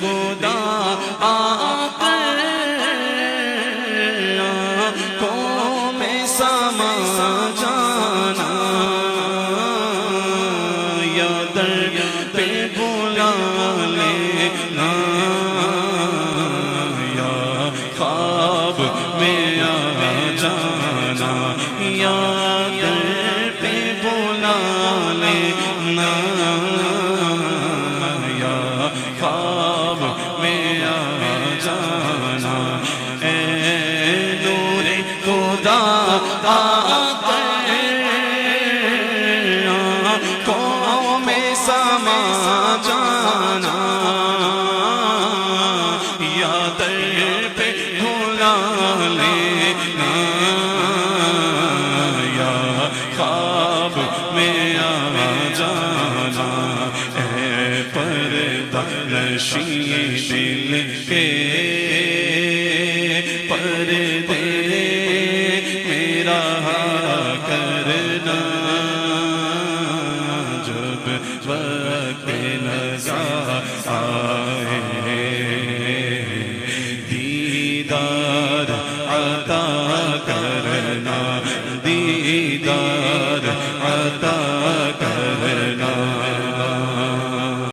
خدا آ کر آنکھوں میں سما جانا، یا در پہ بلا لینا، یا خواب میں آ جانا، یا در پہ بلا لینا، یا خواب میں آ جانا، اے نور خدا آ کر آنکھوں میں سما جانا، یا در پہ بلا لینا، یا خواب میں آ جانا، اے پردہ نشین دل کے پردے میرا کرنا، جب وقت نظر آئے دیدار